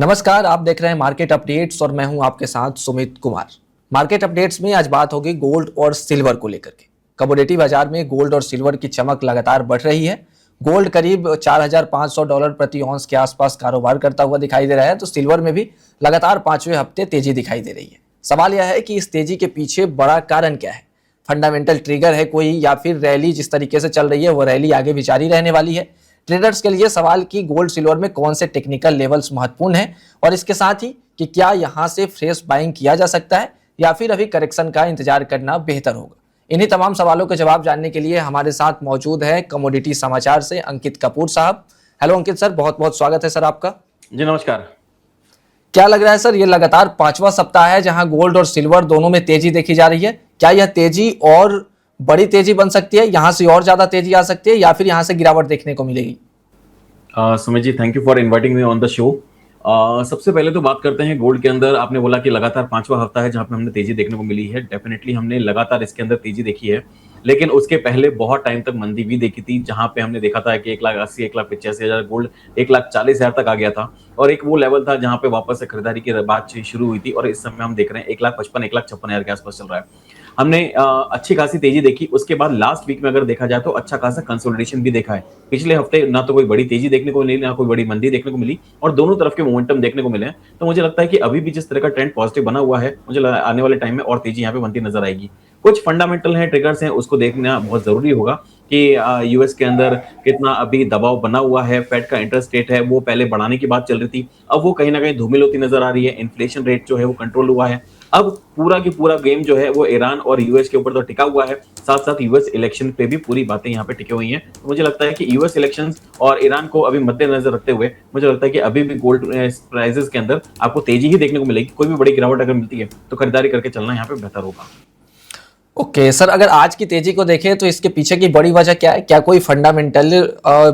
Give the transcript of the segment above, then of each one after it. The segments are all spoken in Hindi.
नमस्कार, आप देख रहे हैं मार्केट अपडेट्स और मैं हूं आपके साथ सुमित कुमार। मार्केट अपडेट्स में आज बात होगी गोल्ड और सिल्वर को लेकर के। कमोडिटी बाजार में गोल्ड और सिल्वर की चमक लगातार बढ़ रही है। गोल्ड करीब $4,500 प्रति औंस के आसपास कारोबार करता हुआ दिखाई दे रहा है, तो सिल्वर में भी लगातार पांचवें हफ्ते तेजी दिखाई दे रही है। सवाल यह है कि इस तेजी के पीछे बड़ा कारण क्या है? फंडामेंटल ट्रिगर है कोई, या फिर रैली जिस तरीके से चल रही है वो रैली आगे भी जारी रहने वाली है? ट्रेडर्स के लिए सवाल कि गोल्ड सिल्वर में कौन से टेक्निकल लेवल्स महत्वपूर्ण हैं, और इसके साथ ही कि क्या यहां से फ्रेश बाइंग किया जा सकता है या फिर अभी करेक्शन का इंतजार करना बेहतर होगा। इन्हीं तमाम सवालों के जवाब जानने के लिए हमारे साथ मौजूद है कमोडिटी समाचार से अंकित कपूर साहब। हेलो अंकित सर, बहुत बहुत स्वागत है सर आपका। जी नमस्कार। क्या लग रहा है सर, ये लगातार पांचवा सप्ताह है जहां गोल्ड और सिल्वर दोनों में तेजी देखी जा रही है। क्या यह तेजी और बड़ी तेजी बन सकती है, यहां से और ज्यादा तेजी आ सकती है, या फिर यहां से गिरावट देखने को मिलेगी? Sumit ji, thank you for inviting me on the show. सबसे पहले तो बात करते हैं गोल्ड के अंदर। आपने बोला कि लगातार पांचवा हफ्ता है जहां पे हमने तेजी देखने को मिली है। डेफिनेटली हमने लगातार इसके अंदर तेजी देखी है, लेकिन उसके पहले बहुत टाइम तक मंदी भी देखी थी, जहां पे हमने देखा था कि 1,80,000 1,85,000 गोल्ड 1,40,000 तक आ गया था, और एक वो लेवल था जहां पे वापस से खरीदारी की बात शुरू हुई थी। और इस समय हम देख रहे हैं 1,55,000 1,56,000 के आसपास चल रहा है। हमने अच्छी खासी तेजी देखी। उसके बाद लास्ट वीक में अगर देखा जाए तो अच्छा खासा कंसोलिडेशन भी देखा है। पिछले हफ्ते ना तो कोई बड़ी तेजी देखने को मिली, ना कोई बड़ी मंदी देखने को मिली, और दोनों तरफ के मोमेंटम देखने को मिले हैं। तो मुझे लगता है कि अभी भी जिस तरह का ट्रेंड पॉजिटिव बना हुआ है, मुझे आने वाले टाइम में और तेजी यहाँ पे बनती नजर आएगी। कुछ फंडामेंटल हैं, ट्रिगर्स हैं, उसको देखना बहुत जरूरी होगा कि यूएस के अंदर कितना अभी दबाव बना हुआ है। फेड का इंटरेस्ट रेट है वो पहले बढ़ाने की बात चल रही थी, अब वो कहीं ना कहीं धूमिल होती नजर आ रही है। इन्फ्लेशन रेट जो है वो कंट्रोल हुआ है। अब पूरा की पूरा गेम जो है वो ईरान और यूएस के ऊपर तो टिका हुआ है, साथ साथ यूएस इलेक्शन पे भी पूरी बातें यहाँ पे टिकी हुई हैं। तो मुझे लगता है कि यूएस इलेक्शंस और ईरान को अभी मद्देनजर रखते हुए मुझे लगता है कि अभी भी गोल्ड प्राइसेस के अंदर आपको तेजी ही देखने को मिलेगी। कोई भी बड़ी गिरावट अगर मिलती है तो खरीदारी करके चलना यहाँ पे बेहतर होगा। ओके सर, अगर आज की तेजी को देखें तो इसके पीछे की बड़ी वजह क्या है? क्या कोई फंडामेंटल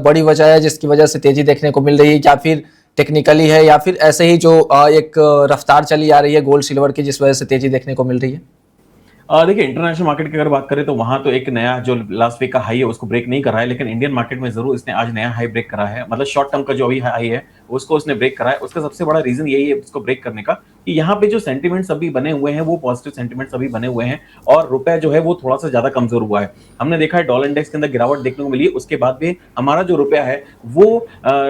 बड़ी वजह है जिसकी वजह से तेजी देखने को मिल रही है, या फिर टेक्निकली है, या फिर ऐसे ही जो एक रफ्तार चली आ रही है गोल्ड सिल्वर की जिस वजह से तेजी देखने को मिल रही है? देखिए, इंटरनेशनल मार्केट की अगर बात करें तो वहां तो एक नया जो लास्ट वीक का हाई है उसको ब्रेक नहीं करा है, लेकिन इंडियन मार्केट में जरूर इसने आज नया हाई ब्रेक करा है। मतलब शॉर्ट टर्म का जो अभी हाई है उसको उसने ब्रेक करा है। उसका सबसे बड़ा रीजन यही है इसको ब्रेक करने का कि यहाँ पे जो सेंटिमेंट्स अभी बने हुए हैं वो पॉजिटिव सेंटिमेंट्स अभी बने हुए हैं, और रुपए जो है वो थोड़ा सा ज्यादा कमजोर हुआ है। हमने देखा है डॉलर इंडेक्स के अंदर गिरावट देखने को मिली है, उसके बाद भी हमारा जो रुपया है वो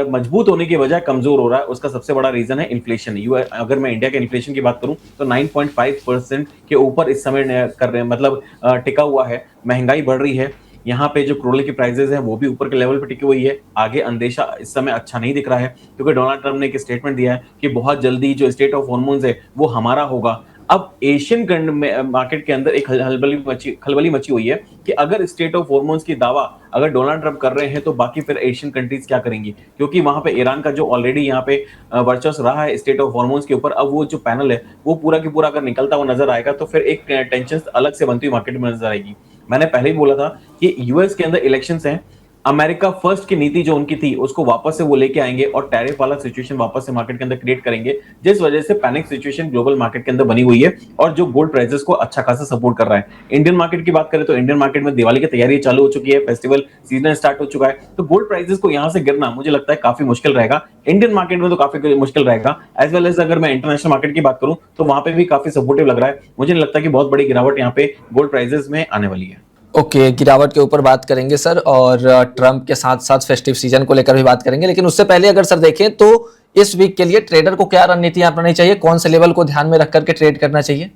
मजबूत होने की बजाय कमजोर हो रहा है। उसका सबसे बड़ा रीजन है इन्फ्लेशन। अगर मैं इंडिया के इन्फ्लेशन की बात करूं तो 9.5% के ऊपर इस समय कर रहे हैं, मतलब टिका हुआ है। महंगाई बढ़ रही है। यहाँ पे जो क्रूड की प्राइसेस है वो भी ऊपर के लेवल पे टिकी हुई है। आगे अंदेशा इस समय अच्छा नहीं दिख रहा है, क्योंकि डोनाल्ड ट्रम्प ने एक स्टेटमेंट दिया है कि बहुत जल्दी जो स्टेट ऑफ हॉर्मोन्स है वो हमारा होगा। अब एशियन मार्केट के अंदर एक खलबली मची हुई है कि अगर स्टेट ऑफ हॉर्मोन्स की दावा अगर डोनाल्ड ट्रम्प कर रहे हैं तो बाकी फिर एशियन कंट्रीज क्या करेंगी, क्योंकि वहां पे ईरान का जो ऑलरेडी यहाँ पे वर्चस्व रहा है स्टेट ऑफ हॉर्मोन्स के ऊपर, अब वो जो पैनल है वो पूरा की पूरा अगर निकलता हुआ नजर आएगा तो फिर एक टेंशन अलग से बनती हुई मार्केट में नजर आएगी। मैंने पहले ही बोला था कि यूएस के अंदर इलेक्शंस हैं, अमेरिका फर्स्ट की नीति जो उनकी थी उसको वापस से वो लेके आएंगे और टैरिफ वाला सिचुएशन वापस से मार्केट के अंदर क्रिएट करेंगे, जिस वजह से पैनिक सिचुएशन ग्लोबल मार्केट के अंदर बनी हुई है और जो गोल्ड प्राइसेस को अच्छा खासा सपोर्ट कर रहा है। इंडियन मार्केट की बात करें तो इंडियन मार्केट में दिवाली की तैयारी चालू हो चुकी है, फेस्टिवल सीजन स्टार्ट हो चुका है, तो गोल्ड प्राइसेस को यहां से गिरना मुझे लगता है काफी मुश्किल रहेगा। इंडियन मार्केट में तो काफी मुश्किल रहेगा, एज वेल एज अगर मैं इंटरनेशनल मार्केट की बात करूं तो वहां पे भी काफी सपोर्टिव लग रहा है। मुझे नहीं लगता कि बहुत बड़ी गिरावट यहाँ पे गोल्ड प्राइसेस में आने वाली है। ओके, गिरावट के ऊपर बात करेंगे सर, और ट्रम्प के साथ साथ फेस्टिव सीजन को लेकर भी बात करेंगे, लेकिन उससे पहले अगर सर देखें तो इस वीक के लिए ट्रेडर को क्या रणनीति अपनानी चाहिए, कौन से लेवल को ध्यान में रख करके ट्रेड करना चाहिए?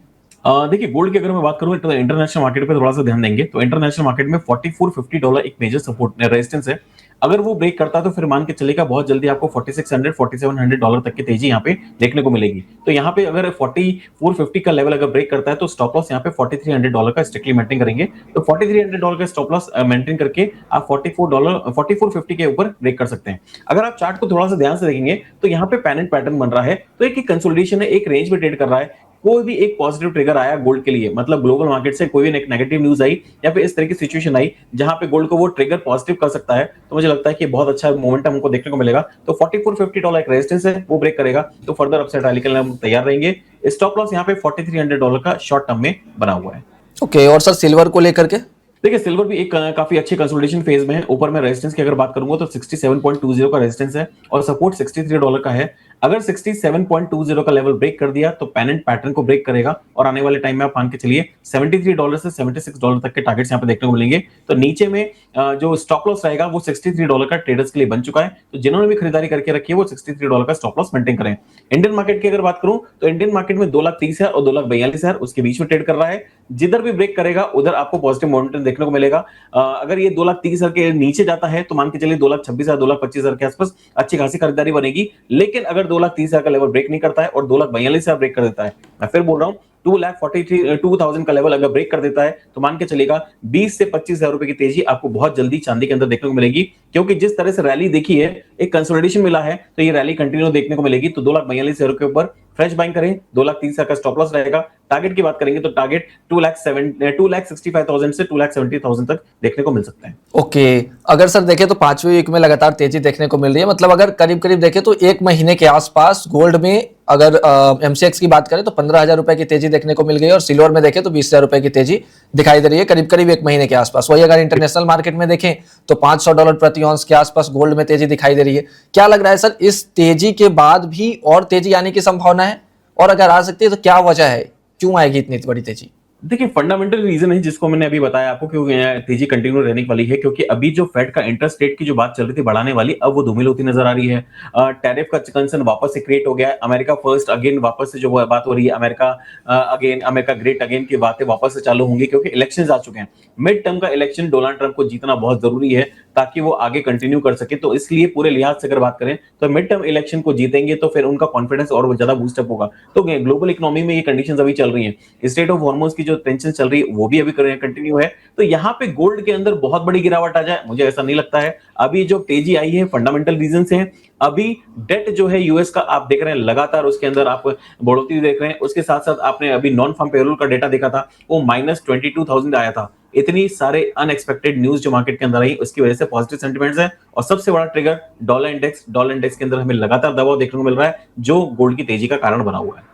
देखिए, गोल्ड की अगर मैं बात करूं तो इंटरनेशनल मार्केट पे थोड़ा सा ध्यान देंगे तो इंटरनेशनल मार्केट में $4450 एक मेजर सपोर्ट रेजिस्टेंस है। अगर वो ब्रेक करता है तो फिर मान के चलेगा बहुत जल्दी आपको $4600 $4700 तक की तेजी यहाँ पे देखने को मिलेगी। तो यहाँ पे अगर 4450 का लेवल अगर ब्रेक करता है तो स्टॉप लॉस यहाँ पे $4300 का स्ट्रिक्टली मेंटेन करेंगे। तो $4300 का स्टॉप लॉस मेंटेन करके आप $44 के ऊपर ब्रेक कर सकते हैं। अगर आप चार्ट को थोड़ा सा ध्यान से देखेंगे तो यहाँ पे पैरेंट पैटर्न बन रहा है, तो एक कंसोलिडेशन है, एक रेंज में ट्रेड कर रहा है। कोई भी एक पॉजिटिव ट्रिगर आया गोल्ड के लिए, मतलब ग्लोबल मार्केट से कोई भी एक नेगेटिव न्यूज आई या फिर इस तरह की सिचुएशन आई जहां पे गोल्ड को वो ट्रिगर पॉजिटिव कर सकता है, तो मुझे लगता है कि बहुत अच्छा मोमेंटम हमको देखने को मिलेगा। तो $4450 एक रेजिस्टेंस है, वो ब्रेक करेगा तो फर्दर अपसाइड रैली के लिए हम तैयार रहेंगे। स्टॉप लॉस यहाँ पे $4300 का शॉर्ट टर्म में बना हुआ है। ओके, और सर सिल्वर को लेकर के? देखिए सिल्वर भी एक काफी अच्छे कंसोलिडेशन फेज में है। ऊपर में रेजिस्टेंस की अगर बात करूंगा तो 67.20 का रेजिस्टेंस है और सपोर्ट $63 का है। अगर 67.20 का लेवल ब्रेक कर दिया तो पेनेंट पैटर्न को ब्रेक करेगा और आने वाले टाइम में आप मान के चलिए $73 से $76 तक के टारगेट्स यहाँ पे देखने को मिलेंगे। तो नीचे में जो स्टॉप लॉस रहेगा वो $63 का ट्रेडर्स के लिए बन चुका है। तो जिन्होंने भी खरीदारी करके रखी है वो $63 का स्टॉप लॉस मेंटेन करें। इंडियन मार्केट की अगर बात करूं तो इंडियन मार्केट में 2,30,000 और 2,42,000 उसके बीच में ट्रेड कर रहा है। जिधर भी ब्रेक करेगा उधर आपको पॉजिटिव मोमेंटम देखने को मिलेगा। अगर ये 2,30,000 के नीचे जाता है तो मान के चलिए 2,26,000 2,25,000 के आसपास अच्छी खासी खरीदारी बनेगी। लेकिन अगर 2,30,000 का लेवल ब्रेक नहीं करता है और 2,42,000 ब्रेक कर देता है, मैं फिर बोल रहा हूँ 2,43,200 का लेवल अगर ब्रेक कर देता है तो मान के चलेगा 20 से 25,000 रुपए की तेजी आपको बहुत जल्दी चांदी के अंदर देखने को मिलेगी। क्योंकि जिस तरह से रैली देखी है, एक कंसोलिडेशन मिला है, तो ये रैली कंटिन्यू देखने को मिलेगी। तो 2,42,000 के ऊपर फ्रेश बाइंग करें। 2,30,000 का स्टॉप लॉस रहेगा। टारगेट की बात करेंगे तो टारगेट 2,65,000 से 2,70,000 तक देखने को मिल सकता है। ओके, अगर सर देखें तो पांचवें वीक में लगातार तेजी देखने को मिल रही है। मतलब अगर करीब करीब देखें तो एक महीने के आसपास गोल्ड में अगर एमसीएक्स की बात करें तो 15,000 रुपए की तेजी देखने को मिल गई और सिल्वर में देखें तो 20,000 रुपए की तेजी दिखाई दे रही है करीब करीब एक महीने के आसपास। वही अगर इंटरनेशनल मार्केट में देखें तो $500 प्रति ऑंस के आसपास गोल्ड में तेजी दिखाई दे रही है। क्या लग रहा है सर, इस तेजी के बाद भी और तेजी आने की संभावना है? और अगर आ सकती है तो क्या वजह है, क्यों आएगी इतनी बड़ी तेजी? देखिए फंडामेंटल रीजन है जिसको मैंने अभी बताया आपको क्यों तेजी कंटिन्यू रहने वाली है। क्योंकि अभी जो फेड का इंटरेस्ट रेट की जो बात चल रही थी बढ़ाने वाली, अब वो धूमिल होती नजर आ रही है। टैरिफ का कंसर्न वापस से क्रिएट हो गया है। अमेरिका फर्स्ट अगेन वापस से जो बात हो रही है, America again, America great again की बातें वापस से चालू होंगी क्योंकि इलेक्शंस आ चुके हैं। मिड टर्म का इलेक्शन डोनाल्ड ट्रंप को जीतना बहुत जरूरी है ताकि वो आगे कंटिन्यू कर सके। तो इसलिए पूरे लिहाज से अगर बात करें तो मिड टर्म इलेक्शन को जीतेंगे तो फिर उनका कॉन्फिडेंस और ज्यादा बूस्टअप होगा। तो ग्लोबल इकोनॉमी में ये कंडीशंस अभी चल रही हैं। स्टेट ऑफ हॉर्मोन्स की जो टेंशन चल रही है वो भी अभी कंटिन्यू है। तो यहाँ पे गोल्ड के अंदर बहुत बड़ी गिरावट आ जाए, मुझे ऐसा नहीं लगता है। अभी जो तेजी आई है फंडामेंटल रीजन से है। अभी डेट जो है यूएस का आप देख रहे हैं लगातार उसके अंदर आप बढ़ोतरी देख रहे हैं। उसके साथ साथ आपने अभी नॉन फार्म पेरोल का डेटा देखा था, वो -22,000 आया था। इतनी सारे अनएक्सपेक्टेड न्यूज जो मार्केट के अंदर आई उसकी वजह से पॉजिटिव सेंटिमेंट्स है। और सबसे बड़ा ट्रिगर डॉलर इंडेक्स के अंदर हमें लगातार दबाव देखने को मिल रहा है जो गोल्ड की तेजी का कारण बना हुआ है।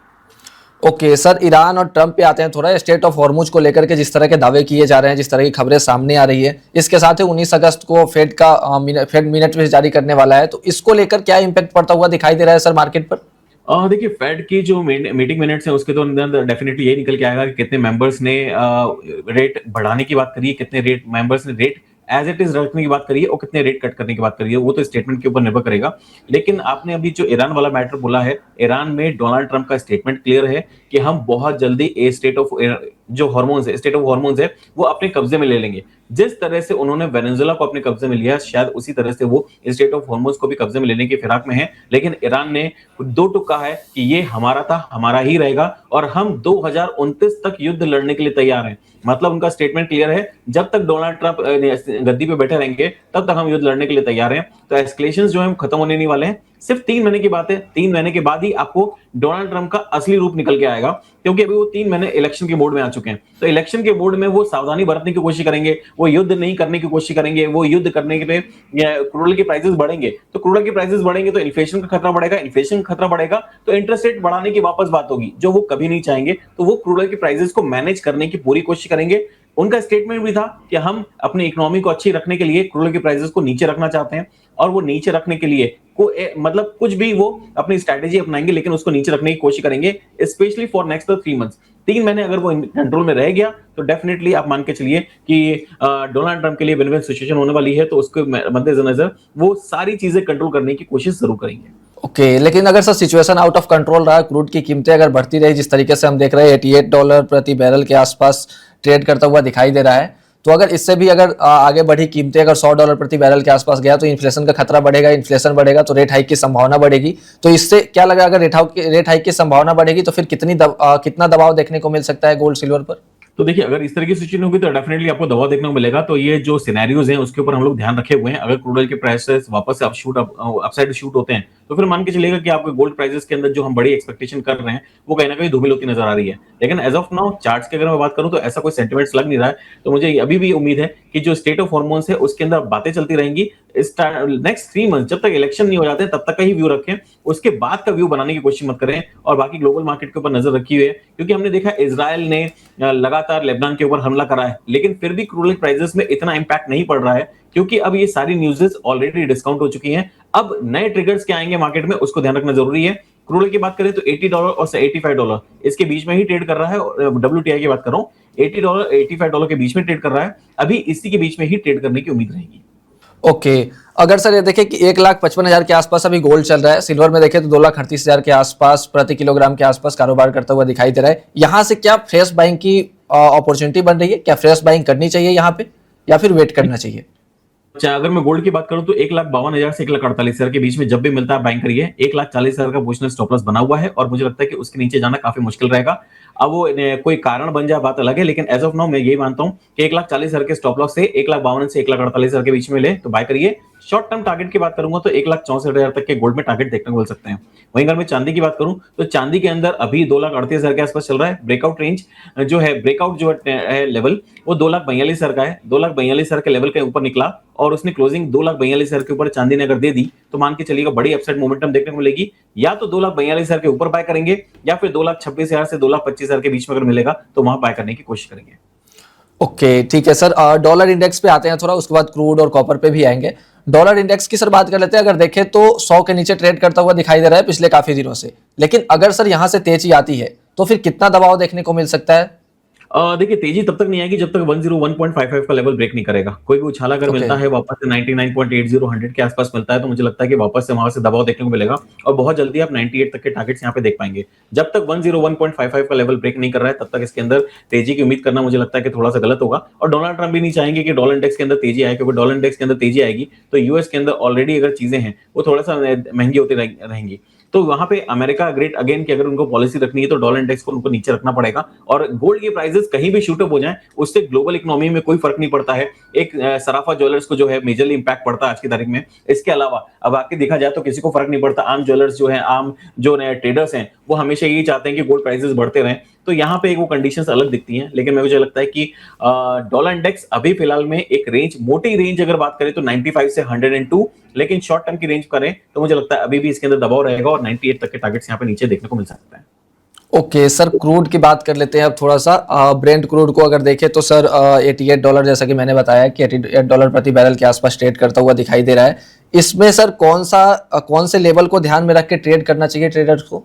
ओके सर, ईरान और ट्रंप पे आते हैं थोड़ा। स्टेट ऑफ हॉर्मुज को लेकर के जिस तरह के दावे किए जा रहे हैं, जिस तरह की खबरें सामने आ रही है, इसके साथ ही 19 अगस्त को फेड मिनट में जारी करने वाला है। तो इसको लेकर क्या इंपैक्ट पड़ता हुआ दिखाई दे रहा है सर मार्केट पर? देखिए फेड की जो मीटिंग मिनट्स है उसके तो अंदर डेफिनेटली ये निकल के आएगा कि कितने मेंबर्स ने रेट बढ़ाने की बात करी है, कितने रेट मेंबर्स ने रेट एज इट इज रखने की बात करी है और कितने रेट कट करने की बात करी है, वो तो स्टेटमेंट के ऊपर निर्भर करेगा। लेकिन आपने अभी जो ईरान वाला मैटर बोला है, ईरान में डोनाल्ड ट्रंप का स्टेटमेंट क्लियर है कि हम बहुत जल्दी स्टेट ऑफ हॉर्मोन्स है वो अपने कब्जे में ले लेंगे। जिस तरह से उन्होंने वेनेजुएला को अपने कब्जे में लिया, शायद उसी तरह से वो स्टेट ऑफ हॉर्मोन्स को भी कब्जे में लेने की फिराक में है। लेकिन ईरान ने दो टुक कहा है कि ये हमारा था, हमारा ही रहेगा और हम 2029 तक युद्ध लड़ने के लिए तैयार हैं। मतलब उनका स्टेटमेंट क्लियर है, जब तक डोनाल्ड ट्रंप गद्दी पे बैठे रहेंगे तब तक हम युद्ध लड़ने के लिए तैयार हैं। तो एस्केलेशंस जो है खत्म होने नहीं वाले हैं। सिर्फ 3 महीने की बात है, 3 महीने के बाद ही आपको डोनाल्ड ट्रंप का असली रूप निकल के आएगा। क्योंकि अभी वो 3 महीने इलेक्शन के मोड में आ चुके हैं। तो इलेक्शन के मोड में वो सावधानी बरतने की कोशिश करेंगे, वो युद्ध नहीं करने की कोशिश करेंगे। वो युद्ध करने के लिए क्रूड के प्राइसेस बढ़ेंगे, तो क्रूड के प्राइसेस बढ़ेंगे तो इन्फ्लेशन का खतरा बढ़ेगा, इन्फ्लेशन का खतरा बढ़ेगा तो इंटरेस्ट रेट बढ़ाने की वापस बात होगी, जो वो कभी नहीं चाहेंगे। तो वो क्रूड के प्राइसेस को मैनेज करने की पूरी कोशिश करेंगे। उनका स्टेटमेंट भी था कि हम अपनी इकोनॉमी को अच्छी रखने के लिए क्रूड के प्राइसेस को नीचे रखना चाहते हैं और वो नीचे रखने के लिए मतलब कुछ भी वो अपनी स्ट्रैटेजी अपनाएंगे, लेकिन उसको नीचे रखने की कोशिश करेंगे, स्पेशली फॉर नेक्स्ट 3 मंथ्स। 3 महीने अगर वो कंट्रोल में रह गया तो डेफिनेटली आप मान के चलिए कि डोनाल्ड ट्रंप के लिए विन-विन सिचुएशन होने वाली है। तो उसके मद्देनजर वो सारी चीजें कंट्रोल करने की कोशिश जरूर करेंगे। ओके, लेकिन अगर sir situation out of control रहा, क्रूड की कीमतें अगर बढ़ती रही जिस तरीके से हम देख रहे हैं $88 प्रति बैरल के आसपास ट्रेड करता हुआ दिखाई दे रहा है, तो अगर इससे भी अगर आगे बढ़ी कीमतें अगर $100 प्रति बैरल के आसपास गया तो इन्फ्लेशन का खतरा बढ़ेगा, इन्फ्लेशन बढ़ेगा तो रेट हाइक की संभावना बढ़ेगी। तो इससे क्या लगा, अगर रेट हाइक की संभावना बढ़ेगी तो फिर कितना दबाव देखने को मिल सकता है गोल्ड सिल्वर पर? तो देखिए अगर इस तरह की सिचुएशन होगी तो डेफिनेटली आपको दबाव देखने को मिलेगा। तो ये जो सिनेरियोज हैं उसके ऊपर हम लोग ध्यान रखे हुए हैं। अगर क्रूड ऑयल के प्राइसेस वापस से अपसाइड शूट होते हैं तो फिर मान के चलिएगा कि आपके गोल्ड प्राइसेस के अंदर जो हम बड़ी एक्सपेक्टेशन कर रहे हैं वो कहीं ना कहीं धूमिल होती नजर आ रही है। लेकिन एज ऑफ नाउ चार्ट्स की अगर मैं बात करूं तो ऐसा कोई सेंटिमेंट्स लग नहीं रहा है। तो मुझे अभी भी उम्मीद है कि जो स्टेट ऑफ हॉर्मोन्स है उसके अंदर बातें चलती रहेंगी। नेक्स्ट 3 मंथ जब तक इलेक्शन नहीं हो जाते तब तक का ही व्यू रखें, उसके बाद का व्यू बनाने की कोशिश मत करें। और बाकी ग्लोबल मार्केट के ऊपर नजर रखी हुई है, क्योंकि हमने देखा इजराइल ने लगातार लेबनान के ऊपर हमला करा है, लेकिन फिर भी क्रूड ऑयल प्राइसेस में इतना इंपैक्ट नहीं पड़ रहा है, क्योंकि अब ये सारी न्यूज़ेस ऑलरेडी डिस्काउंट हो चुकी हैं। अब नए ट्रिगर्स क्या आएंगे मार्केट में उसको ध्यान रखना जरूरी है। क्रूड ऑयल की बात करें तो $80 और $85 इसके बीच में ही ट्रेड कर रहा है। WTI की बात कर रहा हूँ, $80 $85 के बीच में ट्रेड कर रहा है। अभी इसी के बीच में ही ट्रेड करने की उम्मीद रहेगी। ओके, अगर सर ये देखें कि 1,55,000 के आसपास अभी गोल्ड चल रहा है, सिल्वर में देखें तो 2,38,000 के आसपास प्रति किलोग्राम के आसपास कारोबार करता हुआ दिखाई दे रहा है। यहाँ से क्या फ्रेश बाइंग की अपॉर्चुनिटी बन रही है? क्या फ्रेश बाइंग करनी चाहिए यहाँ पे या फिर वेट करना चाहिए? अच्छा, अगर मैं गोल्ड की बात करूं तो 1,52,000 से 1,48,000 के बीच में जब भी मिलता है बाइंग करिए। 1,40,000 का पोजिशनल स्टॉप लॉस बना हुआ है और मुझे लगता है कि उसके नीचे जाना काफी मुश्किल रहेगा। अब वो कोई कारण बन जाए बात अलग है, लेकिन एज ऑफ नाउ मैं यही मानता हूं कि 1,40,000 के स्टॉप लॉस से 1,52,000 से 1,48,000 के बीच में ले तो बाय करिए। शॉर्ट टर्म टारगेट की बात करूंगा तो 1,64,000 तक के गोल्ड में टारगेट देखने को मिल सकते हैं। वहीं अगर मैं चांदी की बात करूं तो चांदी के अंदर अभी 2,38,000 के आसपास चल रहा है। ब्रेकआउट रेंज जो है, ब्रेकआउट जो है लेवल, वो 2,42,000 का है। 2,42,000 के लेवल के ऊपर निकला और उसने क्लोजिंग 2,42,000 के ऊपर चांदी ने अगर दे दी तो मान के चलिएगा बड़ी अपसाइड मोमेंटम देखने को मिलेगी। या तो 2,42,000 के ऊपर बाय करेंगे या फिर 2,26,000 से 2,25,000 के बीच में अगर मिलेगा तो वहां बाय करने की कोशिश करेंगे। ओके, ठीक है सर। डॉलर इंडेक्स पे आते हैं थोड़ा, उसके बाद क्रूड और कॉपर पे भी आएंगे। डॉलर इंडेक्स की सर बात कर लेते हैं। अगर देखें तो 100 के नीचे ट्रेड करता हुआ दिखाई दे रहा है पिछले काफी दिनों से, लेकिन अगर सर यहाँ से तेजी आती है तो फिर कितना दबाव देखने को मिल सकता है? देखिए, तेजी तब तक नहीं आएगी जब तक 101.55 का लेवल ब्रेक नहीं करेगा। कोई भी उछाला अगर ओके, मिलता है वापस से 99.80 100 के आसपास मिलता है तो मुझे लगता है कि वापस से वहां से दबाव देखने को मिलेगा और बहुत जल्दी आप 98 तक के टारगेट्स यहाँ पे देख पाएंगे। जब तक 101.55 का लेवल ब्रेक नहीं कर रहा है तब तक इसके अंदर तेजी की उम्मीद करना मुझे लगता है कि थोड़ा सा गलत होगा। और डोनाल्ड ट्रंप भी नहीं चाहेंगे कि डॉलर इंडेक्स के अंदर तेजी आए, क्योंकि डॉलर इंडेक्स के अंदर तेजी आएगी तो यूएस के अंदर ऑलरेडी अगर चीजें हैं वो थोड़ा सा महंगी होती रहेंगी। तो वहां पे अमेरिका ग्रेट अगेन की अगर उनको पॉलिसी रखनी है तो डॉलर इंडेक्स को उनको नीचे रखना पड़ेगा। और गोल्ड के प्राइसेस कहीं भी शूट अप हो जाए उससे ग्लोबल इकोनॉमी में कोई फर्क नहीं पड़ता है। एक सराफा ज्वेलर्स को जो है मेजरली इंपैक्ट पड़ता है आज की तारीख में। इसके अलावा अब आके देखा जाए तो किसी को फर्क नहीं पड़ता। आम ज्वेलर्स जो है, आम जो ट्रेडर्स हैं, वो हमेशा यही चाहते हैं कि गोल्ड प्राइसेस बढ़ते रहें। तो यहाँ पे एक वो कंडीशंस अलग दिखती हैं। लेकिन मुझे लगता है कि डॉलर इंडेक्स अभी फिलहाल में एक रेंज, मोटी रेंज अगर बात करें तो 95 से 102, लेकिन शॉर्ट टर्म की रेंज करें तो मुझे लगता है अभी भी इसके अंदर दबाव रहेगा और 98 तक के टारगेट्स यहाँ पे नीचे देखने को मिल सकता है। ओके सर, क्रूड की बात कर लेते हैं अब थोड़ा सा। ब्रेंट क्रूड को अगर देखें तो सर $88, जैसा कि मैंने बताया कि $88 प्रति बैरल के आसपास ट्रेड करता हुआ दिखाई दे रहा है। इसमें सर कौन से लेवल को ध्यान में रख के ट्रेड करना चाहिए ट्रेडर्स को?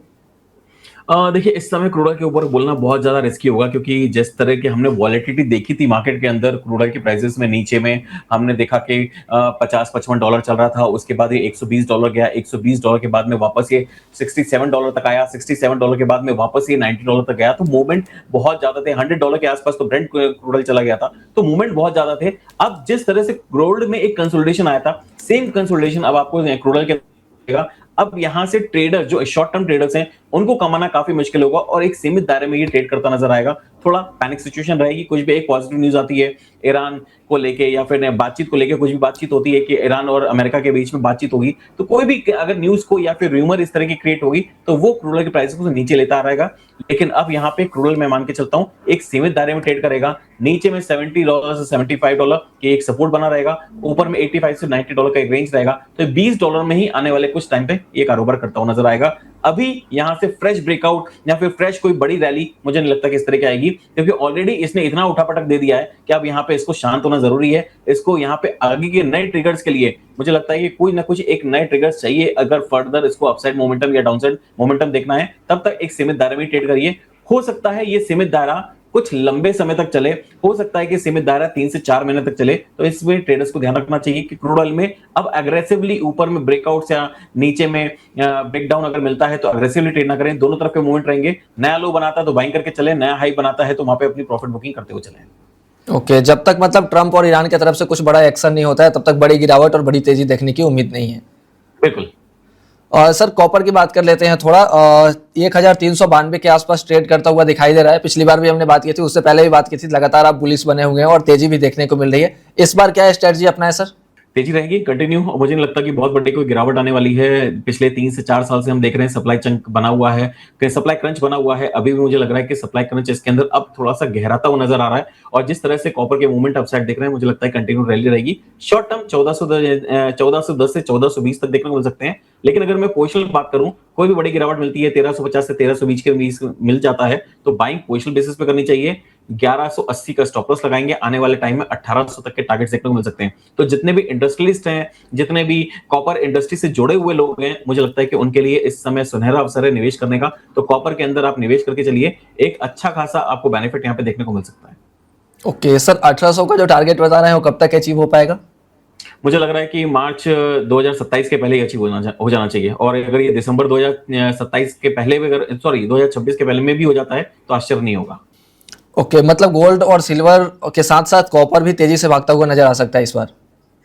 देखिए, इस समय क्रूड ऑयल के ऊपर बोलना बहुत ज्यादा रिस्की होगा, क्योंकि जिस तरह की हमने वॉलेटिलिटी देखी थी मार्केट के अंदर क्रूड ऑयल की प्राइसेस में, नीचे में हमने देखा कि $50-55 चल रहा था, उसके बाद ये $120 गया, $120 के बाद में वापस ये $67 तक आया, $67 के बाद में वापस ये $90 तक गया। तो मूवमेंट बहुत ज्यादा थे। $100 के आसपास तो ब्रेंट क्रूड ऑयल चला गया था, तो मूवमेंट बहुत ज्यादा थे। अब जिस तरह से गोल्ड में एक कंसोलिडेशन आया था, सेम कंसोलिडेशन अब आपको क्रूड ऑयल के। अब यहां से ट्रेडर जो शॉर्ट टर्म ट्रेडर्स हैं उनको कमाना काफी मुश्किल होगा और एक सीमित दायरे में ये ट्रेड करता नजर आएगा। थोड़ा पैनिक सिचुएशन रहेगी। कुछ भी एक पॉजिटिव न्यूज आती है ईरान को लेके या फिर बातचीत को लेके, कुछ भी बातचीत होती है कि ईरान और अमेरिका के बीच में बातचीत होगी, तो कोई भी अगर न्यूज को या फिर र्यूमर इस तरह की क्रिएट होगी तो वो क्रूड ऑयल के प्राइस को नीचे लेता रहेगा। लेकिन अब यहाँ पे क्रूड ऑयल मैं मान के चलता हूँ एक सीमित दायरे में ट्रेड करेगा। नीचे में $70 से $75 की एक सपोर्ट बना रहेगा, ऊपर में $85 से $90 का एक रेंज रहेगा। तो $20 में ही आने वाले कुछ टाइम पे ये कारोबार करता हुआ नजर आएगा। अभी यहां से फ्रेश ब्रेकआउट या फिर फ्रेश कोई बड़ी रैली मुझे नहीं लगता कि इस तरह की आएगी, क्योंकि ऑलरेडी इसने इतना उठापटक दे दिया है कि अब यहाँ पे इसको शांत होना जरूरी है। इसको यहाँ पे आगे के नए ट्रिगर्स के लिए मुझे लगता है कि कुछ ना कुछ एक नए ट्रिगर्स चाहिए। अगर फर्दर इसको अपसाइड मोमेंटम या डाउनसाइड मोमेंटम देखना है तब तक एक सीमित दायरे में ट्रेड करिए। हो सकता है ये सीमित दायरा कुछ लंबे समय तक चले, हो सकता है कि सीमित दायरा 3 से 4 महीने तक चले। तो इसमें ट्रेडर्स को ध्यान रखना चाहिए कि क्रूड ऑयल में अब एग्रेसिवली ऊपर में ब्रेकआउट या नीचे में ब्रेकडाउन अगर मिलता है तो एग्रेसिवली ट्रेड ना करें। दोनों तरफ के मूवमेंट रहेंगे। नया लो बनाता है तो बाइंग करके चले, नया हाई बनाता है तो वहां पे अपनी प्रॉफिट बुकिंग करते हुए चले। ओके, जब तक मतलब ट्रंप और ईरान की तरफ से कुछ बड़ा एक्शन नहीं होता है तब तक बड़ी गिरावट और बड़ी तेजी देखने की उम्मीद नहीं है। बिल्कुल। सर कॉपर की बात कर लेते हैं थोड़ा। 1392 के आसपास ट्रेड करता हुआ दिखाई दे रहा है। पिछली बार भी हमने बात की थी, उससे पहले भी बात की थी। लगातार आप बुलिश बने हुए हैं और तेजी भी देखने को मिल रही है। इस बार क्या स्ट्रेटजी अपनाएं सर? तेजी रहेगी कंटिन्यू, और मुझे नहीं लगता कि बहुत बड़ी कोई गिरावट आने वाली है। पिछले 3 से 4 साल से हम देख रहे हैं सप्लाई चंक बना हुआ है, सप्लाई क्रंच बना हुआ है। अभी भी मुझे लग रहा है कि सप्लाई क्रंच इसके अंदर अब थोड़ा सा गहराता हुआ नजर आ रहा है, और जिस तरह से कॉपर के मूवमेंट अपसाइड देख रहे हैं, मुझे लगता है कंटिन्यू रैली रहेगी। शॉर्ट टर्म 1410 से 1420 तक देखने को मिल सकते हैं। लेकिन अगर मैं पोजिशनल बात करूं, कोई भी बड़ी गिरावट मिलती है 1350 से 1320 के बीच मिल जाता है, तो बाइंग पोजिशनल बेसिस पे करनी चाहिए। 1180 का स्टॉप लॉस लगाएंगे, आने वाले टाइम में 1800 तक के टारगेट देखने को मिल सकते हैं। तो जितने भी इंडस्ट्रियलिस्ट हैं, जितने भी कॉपर इंडस्ट्री से जुड़े हुए लोग हैं, मुझे लगता है कि उनके लिए इस समय सुनहरा अवसर है निवेश करने का। तो कॉपर के अंदर आप निवेश करके चलिए, एक अच्छा खासा आपको बेनिफिट यहाँ पे देखने को मिल सकता है। ओके सर, 1800 का जो टारगेट बता रहे हैं वो कब तक अचीव हो पाएगा? मुझे लग रहा है कि मार्च 2027 के पहले ही अचीव हो जाना चाहिए, और अगर ये दिसंबर 2027 के पहले भी, अगर 2026 के पहले में भी हो जाता है तो आश्चर्य नहीं होगा। ओके, मतलब गोल्ड और सिल्वर के साथ साथ कॉपर भी तेजी से भागता हुआ नजर आ सकता है इस बार।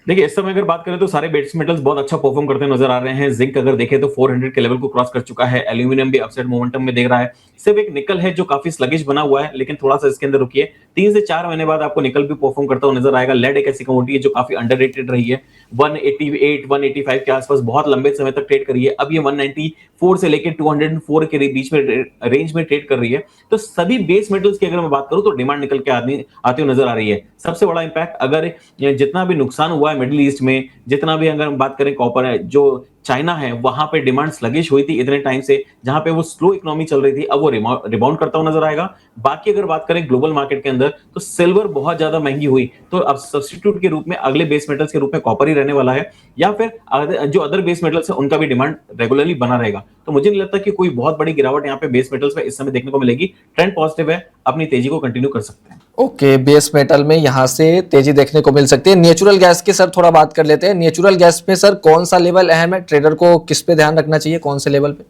देखिए, इस समय अगर बात करें तो सारे बेस मेटल्स बहुत अच्छा परफॉर्म करते नजर आ रहे हैं। जिंक अगर देखें तो 400 के लेवल को क्रॉस कर चुका है। एल्यूमिनियम भी अपसाइड मोमेंटम में देख रहा है। सिर्फ एक निकल है जो काफी स्लगिश बना हुआ है, लेकिन थोड़ा सा इसके अंदर रुकिए, 3 से 4 महीने बाद आपको निकल भी परफॉर्म करता हुआ नजर आएगा। लेड एक ऐसी कमोडिटी है जो काफी अंडररेटेड रही है। 188 185 के आसपास बहुत लंबे समय तक ट्रेड करी है। अब ये 194 से लेकर 204 के बीच में रेंज में ट्रेड कर रही है। तो सभी बेस मेटल्स की अगर मैं बात करूं तो डिमांड निकल के आती हुई नजर आ रही है। सबसे बड़ा इंपैक्ट, अगर जितना भी नुकसान हुआ है मिडिल ईस्ट में, जितना भी अगर हम बात करें कॉपर है, जो चाइना है वहां पे डिमांड स्लगिश हुई थी इतने टाइम से, जहां पे वो स्लो इकोनॉमी चल रही थी, अब वो रिबाउंड करता हुआ नजर आएगा। बाकी अगर बात करें ग्लोबल मार्केट के अंदर, तो सिल्वर बहुत ज्यादा महंगी हुई, तो अब सब्स्टिट्यूट के रूप में अगले बेस मेटल्स के रूप में कॉपर ही रहने वाला है, या फिर जो अदर बेस मेटल्स है उनका भी डिमांड रेगुलरली बना रहेगा। तो मुझे नहीं लगता कि कोई बहुत बड़ी गिरावट यहाँ पे बेस मेटल्स में इस समय देखने को मिलेगी। ट्रेंड पॉजिटिव है, अपनी तेजी को कंटिन्यू कर सकते हैं। ओके, बेस मेटल में यहाँ से तेजी देखने को मिल सकती है। नेचुरल गैस की सर थोड़ा बात कर लेते हैं। नेचुरल गैस में सर कौन सा लेवल अहम है, ट्रेडर को किस पे ध्यान रखना चाहिए, कौन से लेवल पे?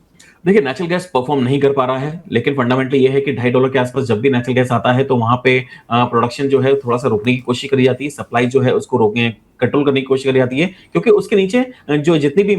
देखिए, नेचुरल गैस परफॉर्म नहीं कर पा रहा है, लेकिन फंडामेंटली ये है कि $2.5 के आसपास जब भी नेचुरल गैस आता है तो वहां पे प्रोडक्शन जो है थोड़ा सा रोकने की कोशिश करी जाती है, सप्लाई जो है उसको रोकने कंट्रोल करने की कोशिश करी जाती है, क्योंकि उसके नीचे जो जितनी भी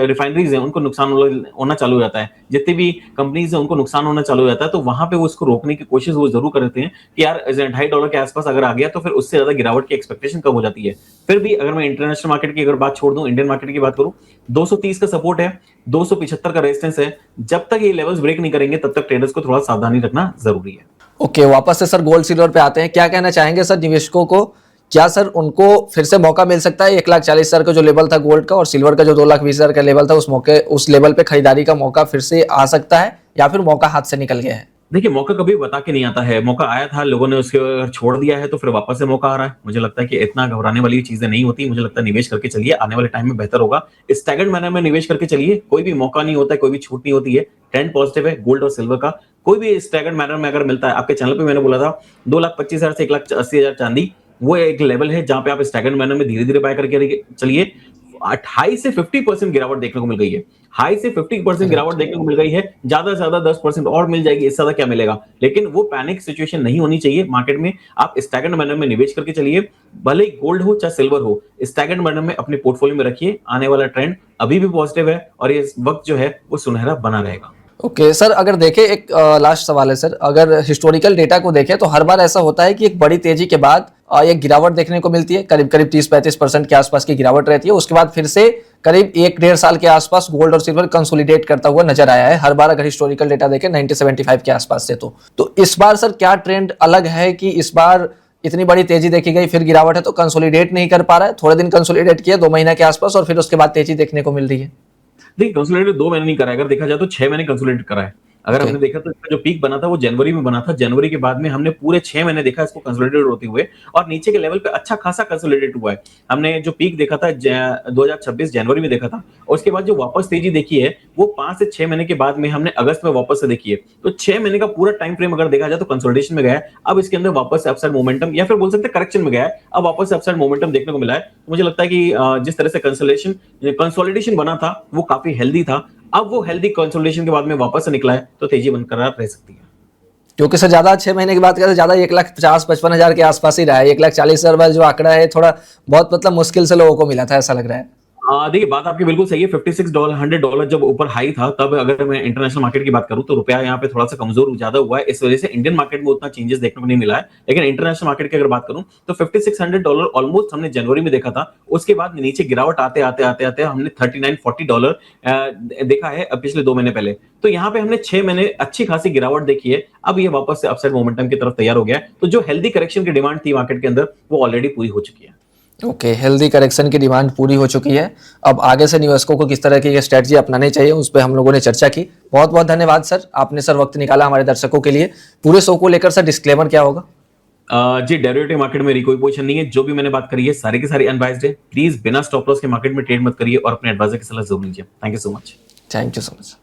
रिफाइनरीज हैं उनको नुकसान होना चालू हो जाता है, जितनी भी कंपनीज हैं उनको नुकसान होना चालू हो जाता है। तो वहां पे वो उसको रोकने की कोशिश वो जरूर करते हैं कि यार $2.5 के आसपास अगर आ गया तो फिर उससे ज्यादा गिरावट की एक्सपेक्टेशन कम हो जाती है। फिर भी अगर मैं इंटरनेशनल मार्केट की अगर बात छोड़ दूं, इंडियन मार्केट की बात करूं, 230 का सपोर्ट है, 275 का रेजिस्टेंस है। जब तक ये लेवल्स ब्रेक नहीं करेंगे तब तक ट्रेडर्स को थोड़ा सावधानी रखना जरूरी है। ओके, वापस से सर गोल्ड सिल्वर पे आते हैं। क्या कहना चाहेंगे सर निवेशकों को, क्या सर उनको फिर से मौका मिल सकता है 1,40,000 का जो लेवल था गोल्ड का, और सिल्वर का जो 2,20,000 का लेवल था, उस लेवल पे खरीदारी का मौका फिर से आ सकता है, या फिर मौका हाथ से निकल गया है? देखिए, मौका कभी बता के नहीं आता है। मौका आया था, लोगों ने उसके अगर छोड़ दिया है तो फिर वापस से मौका आ रहा है। मुझे लगता है कि इतना घबराने वाली चीजें नहीं होती। मुझे लगता है निवेश करके चलिए, आने वाले टाइम में बेहतर होगा। स्टैगर्ड मैनर में निवेश करके चलिए, कोई भी मौका नहीं होता है, कोई भी छूट नहीं होती है। ट्रेंड पॉजिटिव है गोल्ड और सिल्वर का। कोई भी स्टैगर्ड मैनर में अगर मिलता है, आपके चैनल पे मैंने बोला था 2,25,000 से 1,80,000 चांदी, वो एक लेवल है जहां पे आप स्टैगर्ड मैनर में धीरे धीरे बाय करके चलिए। हाई से 50% गिरावट देखने को मिल गई है। हाई से 50% गिरावट देखने को मिल गई है। ज्यादा से ज्यादा 10% और मिल जाएगी, इससे ज्यादा क्या मिलेगा? लेकिन वो पैनिक सिचुएशन नहीं होनी चाहिए मार्केट में। आप स्टैगर्ड मैनर में निवेश करके चलिए, भले ही गोल्ड हो चाहे सिल्वर हो, स्टैगर्ड मैनर में अपने पोर्टफोलियो में रखिए। आने वाला ट्रेंड अभी भी पॉजिटिव है, और ये वक्त जो है वो सुनहरा बना रहेगा। ओके सर, अगर देखें, एक लास्ट सवाल है सर, अगर हिस्टोरिकल डेटा को देखें तो हर बार ऐसा होता है कि एक बड़ी तेजी के बाद एक गिरावट देखने को मिलती है, करीब करीब 30-35% के आसपास की गिरावट रहती है। उसके बाद फिर से करीब 1-1.5 साल के आसपास गोल्ड और सिल्वर कंसोलिडेट करता हुआ नजर आया है हर बार, अगर हिस्टोरिकल डेटा देखें 1975 के आसपास से। तो इस बार सर क्या ट्रेंड अलग है कि इस बार इतनी बड़ी तेजी देखी गई, फिर गिरावट है तो कंसोलिडेट नहीं कर पा रहा है? थोड़े दिन कंसोलिडेट किया 2 महीने के आसपास, और फिर उसके बाद तेजी देखने को मिल रही है। देखिए, कंसोलिडेट 2 महीने नहीं करा है, अगर देखा जाए तो 6 महीने कंसोलिडेट करा है। अगर ओके। हमने देखा तो इसका जो पीक बना था वो जनवरी में बना था। जनवरी के बाद में हमने पूरे 6 महीने देखा इसको कंसोलिडेट होते हुए, और नीचे के लेवल पे अच्छा खासा कंसोलिडेट हुआ है। हमने जो पीक देखा था 2026 जनवरी में देखा था, और उसके बाद जो वापस तेजी देखी है वो 5 से 6 महीने के बाद में हमने अगस्त में वापस से देखी है। तो 6 महीने का पूरा टाइम फ्रेम अगर देखा जाए तो कंसोलिडेशन में गया है। अब इसके अंदर वापस से अपसाइड मोमेंटम, या फिर बोल सकते हैं करेक्शन में गया है, अब वापस से अपसाइड मोमेंटम देखने को मिला है। तो मुझे लगता है कि जिस तरह से कंसोलिडेशन बना था वो काफी हेल्दी था। अब वो हेल्दी कंसोलिडेशन के बाद में वापस से निकला है, तो तेजी बनकर रह सकती है। क्योंकि सर ज्यादा 6 महीने की बात करें तो ज्यादा 1,50,000-55,000 के आसपास ही रहा है। 1,40,000 वाला जो आंकड़ा है थोड़ा बहुत मतलब मुश्किल से लोगों को मिला था, ऐसा लग रहा है। देखिए बात आपकी बिल्कुल सही है। $56 $100 जब ऊपर हाई था, तब अगर मैं इंटरनेशनल मार्केट की बात करूं तो रुपया यहाँ पे थोड़ा सा कमजोर ज्यादा हुआ है। इस वजह से इंडियन मार्केट में उतना चेंजेस देखने को नहीं मिला है। लेकिन इंटरनेशनल मार्केट की अगर बात करूं तो $5600 ऑलमोस्ट हमने जनवरी में देखा था। उसके बाद नीचे गिरावट आते आते आते आते हमने $39-40 देखा है पिछले 2 महीने पहले। तो यहाँ पे हमने 6 महीने अच्छी खासी गिरावट देखी है। अब ये वापस से अपसाइड मोमेंटम की तरफ तैयार हो गया है। तो जो हेल्दी करेक्शन की डिमांड थी मार्केट के अंदर, वो ऑलरेडी पूरी हो चुकी है। ओके, हेल्दी करेक्शन की डिमांड पूरी हो चुकी है। अब आगे से निवेशकों को किस तरह की स्ट्रेटजी अपनानी चाहिए उस पर हम लोगों ने चर्चा की। बहुत बहुत धन्यवाद सर, आपने सर वक्त निकाला हमारे दर्शकों के लिए। पूरे शो को लेकर सर डिस्क्लेमर क्या होगा? जी, डेरिवेटिव मार्केट में मेरी कोई पोजीशन नहीं है। जो भी मैंने बात करी है सारी की सारी अनबाइस्ड है। प्लीज बिना स्टॉप लॉस के मार्केट में ट्रेड मत करिए और अपने एडवाइजर की सलाह जरूर लीजिए। Thank you so much. Thank you so much.